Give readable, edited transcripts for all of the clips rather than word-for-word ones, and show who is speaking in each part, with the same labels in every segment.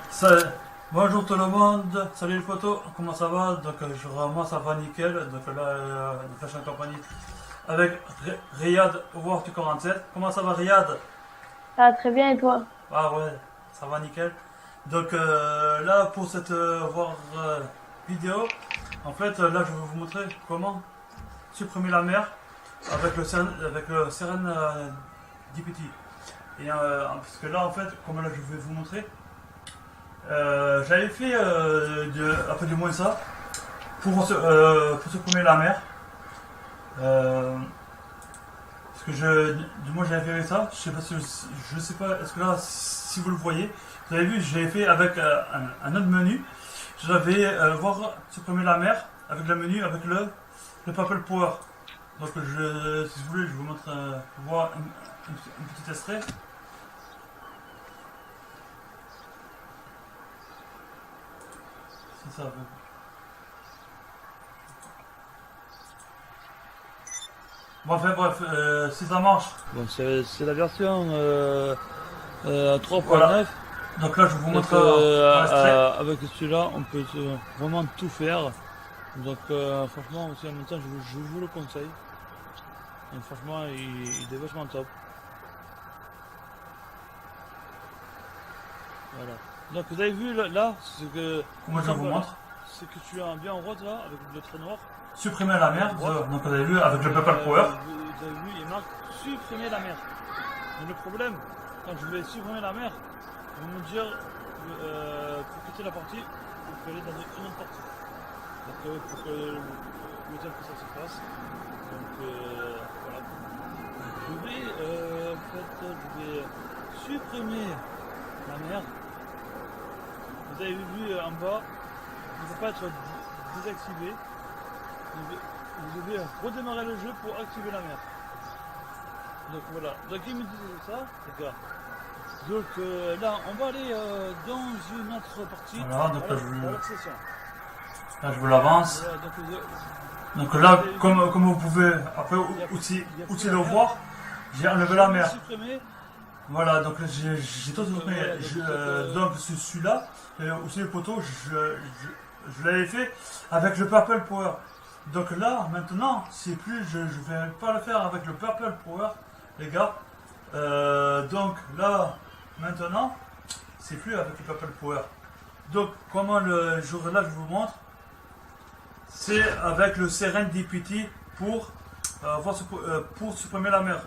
Speaker 1: Ça- Bonjour tout le monde, salut les photos, comment ça va? Donc moi ça va nickel, donc là je suis en compagnie avec Riyad War 47. Comment ça va Riyad?
Speaker 2: Ça va très bien et toi?
Speaker 1: Ah ouais, ça va nickel. Donc là pour cette War vidéo, en fait là je vais vous montrer comment supprimer la mer avec le Seren DPT. Et parce que là en fait, comme là je vais vous montrer. J'avais fait un peu du moins ça pour supprimer la mer. Parce que du moins j'avais fait ça. Je sais pas si je sais pas. Est-ce que là, si vous le voyez, vous avez vu, j'avais fait avec un autre menu. J'avais voir supprimer la mer avec le menu avec le Purple Power. Donc si vous voulez, je vous montre voir un petit extrait. C'est ça. Bon, enfin bref, si ça marche.
Speaker 3: Bon, c'est la version 3.9.
Speaker 1: Voilà. Donc là, je vous
Speaker 3: Donc,
Speaker 1: montre un extrait.
Speaker 3: avec celui-là, on peut vraiment tout faire. Donc, franchement, aussi en même temps, je vous le conseille. Donc, franchement, il est vachement top. Voilà. Donc, vous avez vu là, c'est que.
Speaker 1: Moi, je vous montre.
Speaker 3: C'est que tu as bien en droite là, avec le trait noir.
Speaker 1: Supprimer la mer. Donc, vous avez vu avec le Purple Power.
Speaker 3: Vous avez vu, il marque supprimer la mer. Mais le problème, quand je vais supprimer la mer, ils vont me dire pour quitter la partie, il faut aller dans une autre partie. Donc, pour que le temps que ça se fasse. Donc voilà. Je vais, en fait, je vais supprimer la mer. Vous avez vu en bas, il ne peut pas être désactivé. Vous devez redémarrer le jeu pour activer la mer. Donc voilà. Donc il me disait ça, les gars. Donc là, on va aller dans une autre partie.
Speaker 1: Voilà, donc là, je vous l'avance.
Speaker 3: Voilà,
Speaker 1: Donc là, comme vous pouvez après aussi le voir, j'ai enlevé la mer. Voilà, donc j'ai tout supprimé. Donc celui-là, et aussi le poteau, je l'avais fait avec le Purple Power. Donc là, maintenant, c'est plus, je vais pas le faire avec le Purple Power, les gars. Donc là, maintenant, c'est plus avec le Purple Power. Donc comment le jour là, je vous montre, c'est avec le Seren DPT pour supprimer la mer.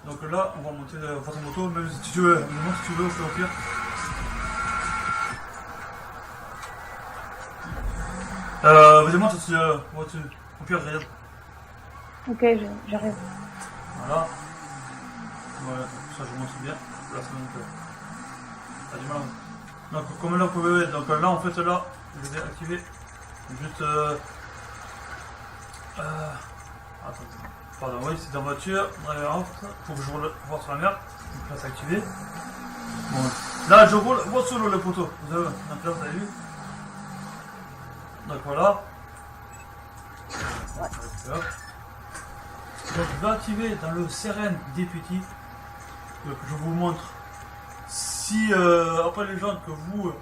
Speaker 1: Donc là, on va monter votre moto, même si tu veux, c'est au pire. Vas-y, monte au pire, regarde.
Speaker 2: Ok, j'arrive.
Speaker 1: Voilà. Voilà, ça je montre bien. Là, c'est bon. T'as du mal. Donc, comme là, vous pouvez. Donc là, en fait, là, je vais activer. Juste. Attends. Pardon, oui, c'est dans voiture. Faut que je roule voir sur la mer. Donc là, c'est activé. Bon. Là, je roule voir sur le poteau. Donc là, vous avez vu. Donc voilà. Donc je vais activer dans le Seren DPT. Donc je vous montre si après les gens que vous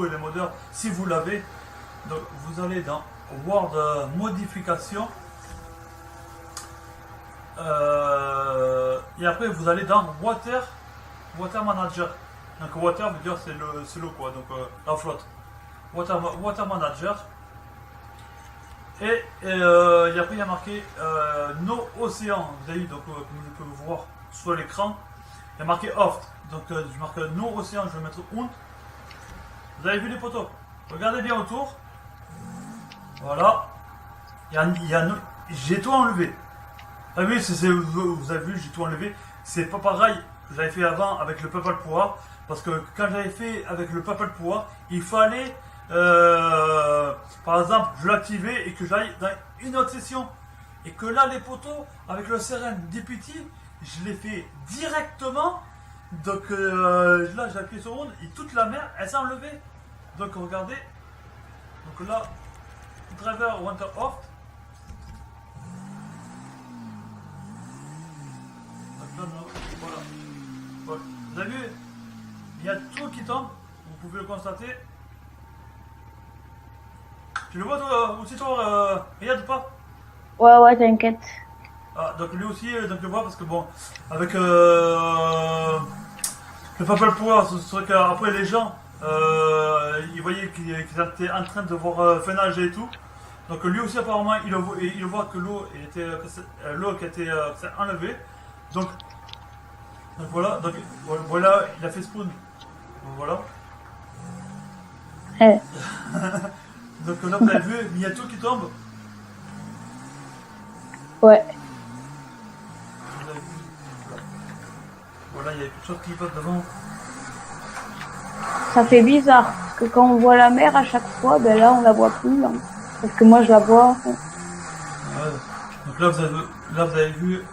Speaker 1: les modeurs, si vous l'avez, donc vous allez dans Word modification et après vous allez dans Water Manager. Donc Water veut dire c'est l'eau quoi, donc la flotte. Water Manager. Et après il y a marqué No Océan. Vous avez vu, donc comme vous pouvez le voir sur l'écran, il y a marqué Off. Donc je marque No Océan, je vais mettre Und. Vous avez vu les poteaux? Regardez bien autour. Voilà. J'ai tout enlevé. Ah oui, vous avez vu, j'ai tout enlevé. C'est pas pareil que j'avais fait avant avec le Purple Power. Parce que quand j'avais fait avec le Purple Power, il fallait par exemple, je l'activais et que j'aille dans une autre session. Et que là, les poteaux, avec le Seren DPT, je l'ai fait directement. Donc là, j'ai appuyé sur on et toute la mer, elle s'est enlevée. Donc regardez. Donc là, driver water off. Donc là, voilà. Vous avez vu, il y a tout qui tombe. pouvez le constater. Tu le vois toi, aussi toi, Riyad ou pas?
Speaker 2: Ouais, t'inquiète.
Speaker 1: Ah, donc lui aussi, donc je le vois parce que bon, avec le Purple Power, c'est vrai qu'après les gens, ils voyaient qu'ils étaient en train de voir Feu nager et tout. Donc lui aussi apparemment, il voit que l'eau qui a été enlevée. Donc voilà, donc voilà, il a fait spawn. Donc voilà.
Speaker 2: Eh,
Speaker 1: Donc là vous avez vu, il y a tout qui tombe.
Speaker 2: ouais.
Speaker 1: Vous avez vu. Voilà, il y a quelque chose qui passe devant.
Speaker 2: Ça fait bizarre, parce que quand on voit la mer à chaque fois, ben là on la voit plus. Hein. Parce que moi je la vois.
Speaker 1: Ouais. Donc là vous avez vu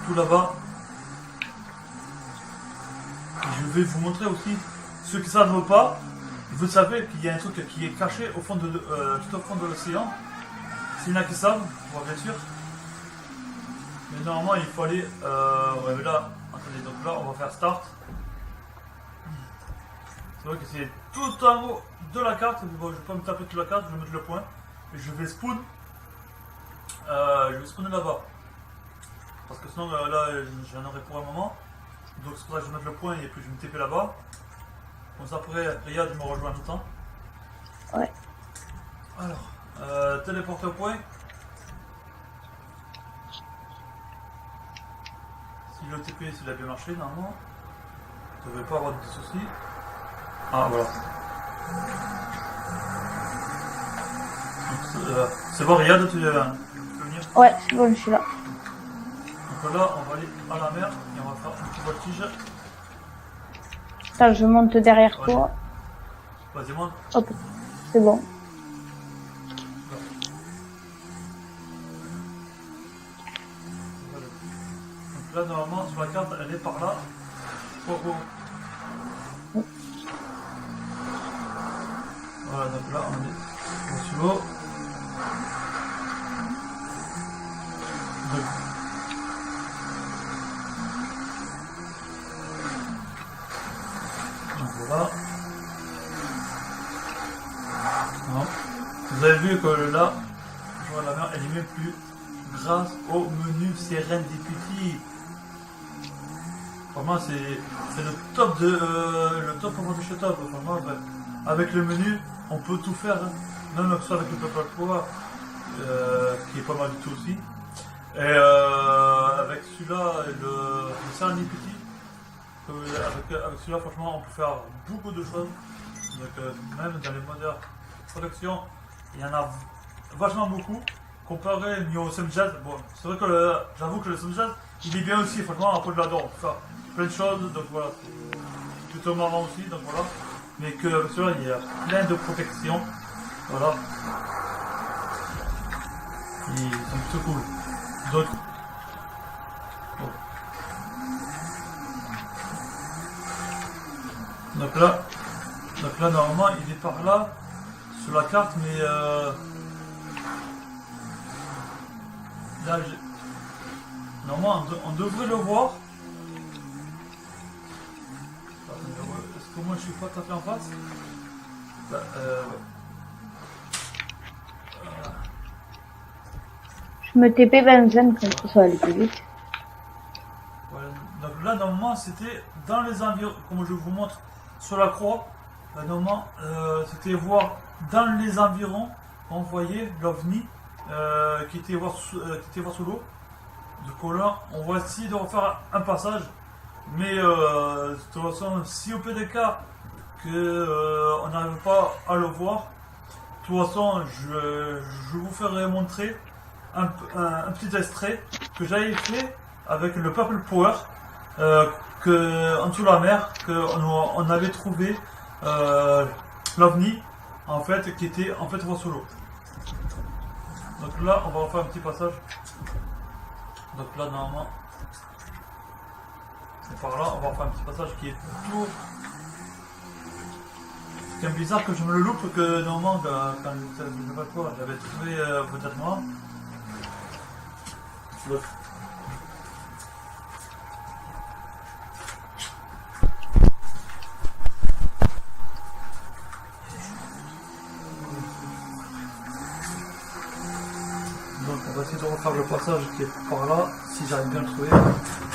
Speaker 1: tout là-bas. Et je vais vous montrer aussi, ceux qui ne savent pas, vous savez qu'il y a un truc qui est caché au fond tout au fond de l'océan. S'il y en a qui savent, bon, bien sûr. Mais normalement il faut aller. Ouais, mais là, attendez, donc là on va faire start. C'est vrai que c'est tout en haut de la carte. Bon, je vais pas me taper toute la carte, je vais mettre le point. Et je vais spawn. Je vais spawner là-bas. Parce que sinon là j'en aurai pour un moment. Donc c'est pour ça que je vais mettre le point et puis je vais me taper là-bas. Comme ça après Riyad me rejoint tout le temps.
Speaker 2: Ouais.
Speaker 1: Alors, téléporter au point. Si le TP s'il a bien marché normalement, ça ne devrait pas avoir de soucis. Ah voilà. C'est bon Riyad, tu peux venir?
Speaker 2: Ouais, c'est bon, je suis là.
Speaker 1: Donc là on va aller à la mer et on va faire un petit voltige.
Speaker 2: Attends, je monte derrière
Speaker 1: Ouais.
Speaker 2: toi.
Speaker 1: Vas-y monte.
Speaker 2: Hop, c'est bon.
Speaker 1: Voilà. Donc là normalement sur la carte elle est par là. Oh, oh. Voilà, donc là on est sur l'eau. Donc voilà. Non. Vous avez vu que là, je vois la mer, elle est même plus grâce au menu Serendipity. Vraiment c'est le top de le top avant de chez top. Vraiment, avec le menu, on peut tout faire. Hein. Même ça avec le Purple Power, qui est pas mal du tout aussi. Et avec celui-là, le Serendipity, avec celui-là, franchement, on peut faire beaucoup de choses. Donc, même dans les moteurs production, il y en a vachement beaucoup. Comparé au Simjazz, bon, c'est vrai que j'avoue que le Simjazz, il est bien aussi, franchement, après je l'adore. On peut faire plein de choses, donc voilà, c'est plutôt marrant aussi, donc voilà. Mais que avec celui-là, il y a plein de protections, voilà. Et c'est plutôt cool. Donc, bon. Donc là, normalement, il est par là, sur la carte, mais là, normalement, on devrait le voir. Est-ce que moi, je suis pas tapé en face? Bah,
Speaker 2: Je me TP benzène comme ça va aller plus vite.
Speaker 1: voilà. Donc là, normalement, c'était dans les environs, comme je vous montre sur la croix. Normalement, c'était voir dans les environs, on voyait l'OVNI qui était voir sous l'eau. Du coup là, on va essayer de refaire un passage, mais de toute façon, si au PDK on n'arrive pas à le voir, de toute façon, je vous ferai montrer un petit extrait que j'avais fait avec le Purple Power, en dessous de la mer, qu'on avait trouvé l'OVNI, en fait, qui était en fait voir sous l'eau. Donc là, on va refaire un petit passage. Donc là, normalement, c'est par là, on va refaire un petit passage qui est tout. C'est quand même bizarre que je me le loupe, que normalement, quand je ne sais pas quoi, j'avais trouvé peut-être moi. Donc, On va essayer de refaire le passage qui est par là, si j'arrive bien à le trouver.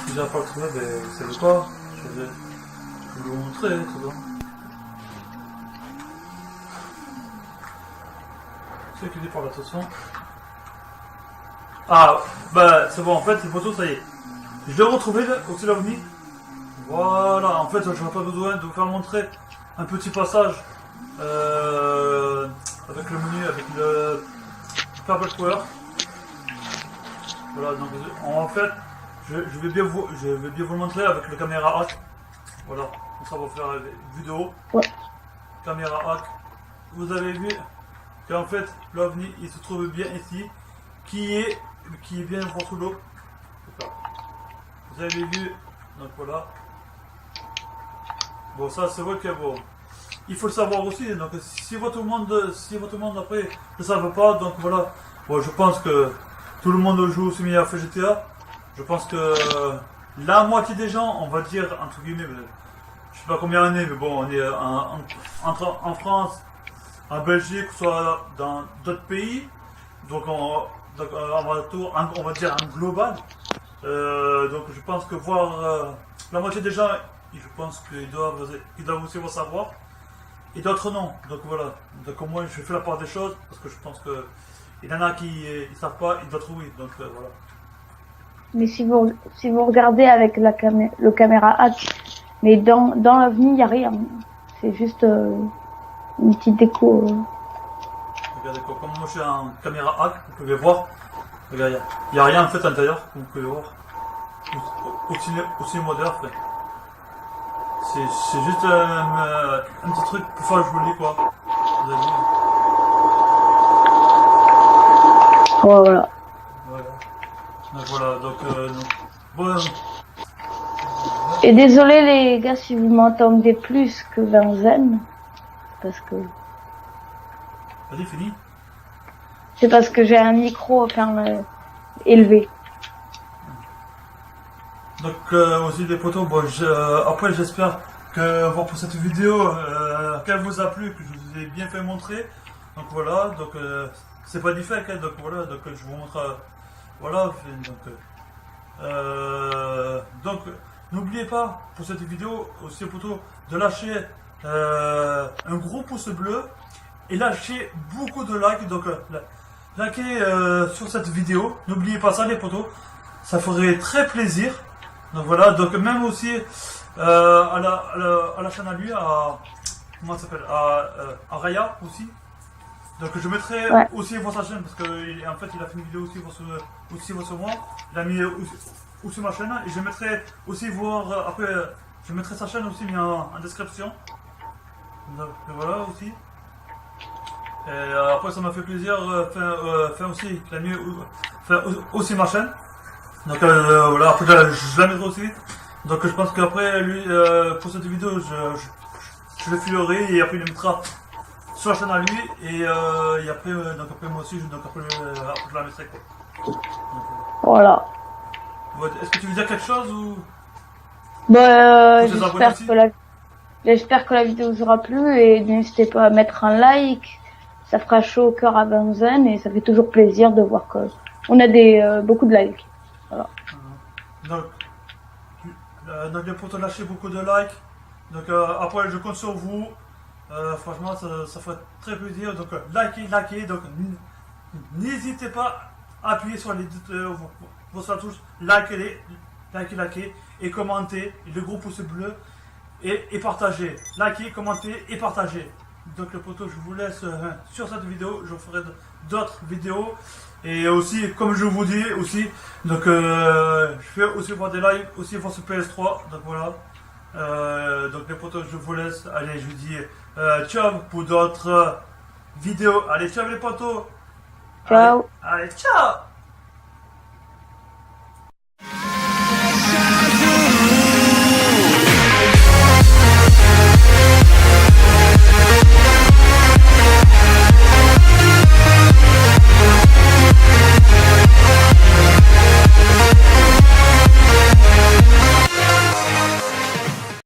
Speaker 1: Si j'arrive pas à le trouver, ben vous savez pas, je vais vous montrer, tout ça. C'est qui dit par là, de toute façon. Ah, bah c'est bon, en fait, les poteaux, ça y est. Je l'ai retrouvé aussi l'OVNI. Voilà, en fait, je n'ai pas besoin de vous faire montrer un petit passage avec le menu, avec le Purple Power. Voilà, donc en fait, je vais bien vous le montrer avec la caméra hack. Voilà, donc ça va faire une vidéo.
Speaker 2: Ouais.
Speaker 1: Caméra hack. Vous avez vu qu'en fait, l'OVNI, il se trouve bien ici, qui est bien sous l'eau. Vous avez vu, donc voilà. Bon, ça c'est vrai que bon, il faut le savoir aussi. Donc si votre monde après ne savent pas, donc voilà. Bon, je pense que tout le monde joue aussi à fait GTA. Je pense que la moitié des gens, on va dire entre guillemets, je sais pas combien on est, mais bon, on est en France, en Belgique, soit dans d'autres pays. Donc on va dire en global. Donc je pense que voir la moitié des gens, je pense qu'ils doivent aussi le savoir, et d'autres non. Donc voilà, donc au moins je fais la part des choses, parce que je pense que il y en a qui ne savent pas, et d'autres oui, donc voilà.
Speaker 2: Mais si vous regardez avec le caméra hack, mais dans l'OVNI, il n'y a rien. C'est juste une petite déco.
Speaker 1: Regardez quoi, comme moi je suis en caméra hack, vous pouvez voir. Regardez, il n'y a rien en fait à l'intérieur, comme vous pouvez voir. Aussi moderne après. C'est juste un petit truc pour faire joli quoi. Vous avez vu.
Speaker 2: Voilà.
Speaker 1: Voilà, donc bon.
Speaker 2: Et désolé les gars si vous m'entendez plus que Vinzen, parce que
Speaker 1: Vas-y, fini.
Speaker 2: c'est parce que j'ai un micro élevé.
Speaker 1: Donc aussi des potos, bon, après j'espère que bon, pour cette vidéo qu'elle vous a plu, que je vous ai bien fait montrer. Donc voilà, donc c'est pas du fake, hein, donc voilà, donc je vous montre voilà, donc n'oubliez pas pour cette vidéo aussi potos de lâcher un gros pouce bleu et lâcher beaucoup de likes, donc likez sur cette vidéo, n'oubliez pas ça les potos, ça ferait très plaisir. Donc voilà, donc même aussi à la chaîne à lui, comment ça s'appelle, à Raya aussi. Donc je mettrai aussi sur sa chaîne parce que en fait il a fait une vidéo aussi sur moi. Il a mis aussi ma chaîne et je mettrai aussi voir après je mettrai sa chaîne aussi en description. Donc voilà aussi. Et après ça m'a fait plaisir faire aussi il a mis aussi ma chaîne. Donc voilà, après je la mettrai aussi. Donc je pense qu'après lui, pour cette vidéo, je le filerai et après il le mettra sur la chaîne à lui et après, donc après moi aussi, après je la mettrai quoi. Donc,
Speaker 2: Voilà.
Speaker 1: est-ce que tu veux dire quelque chose ou
Speaker 2: j'espère que la vidéo vous aura plu et n'hésitez pas à mettre un like. Ça fera chaud au cœur à Vinzen et ça fait toujours plaisir de voir que on a beaucoup de likes. Voilà.
Speaker 1: Donc pour te lâcher beaucoup de likes. Donc après je compte sur vous. Franchement ça ferait très plaisir. Donc likez. Donc n'hésitez pas à appuyer sur vos touches. Likez et commentez. Le gros pouce bleu et partagez. Likez, commentez et partagez. Donc le poteau, je vous laisse sur cette vidéo. Je ferai d'autres vidéos. Et aussi, comme je vous dis aussi, donc je fais aussi voir des lives aussi voir sur PS3. Donc voilà. Donc les potos, je vous laisse. Allez, je vous dis ciao pour d'autres vidéos. Allez, ciao les potos.
Speaker 2: Ciao.
Speaker 1: Allez, ciao.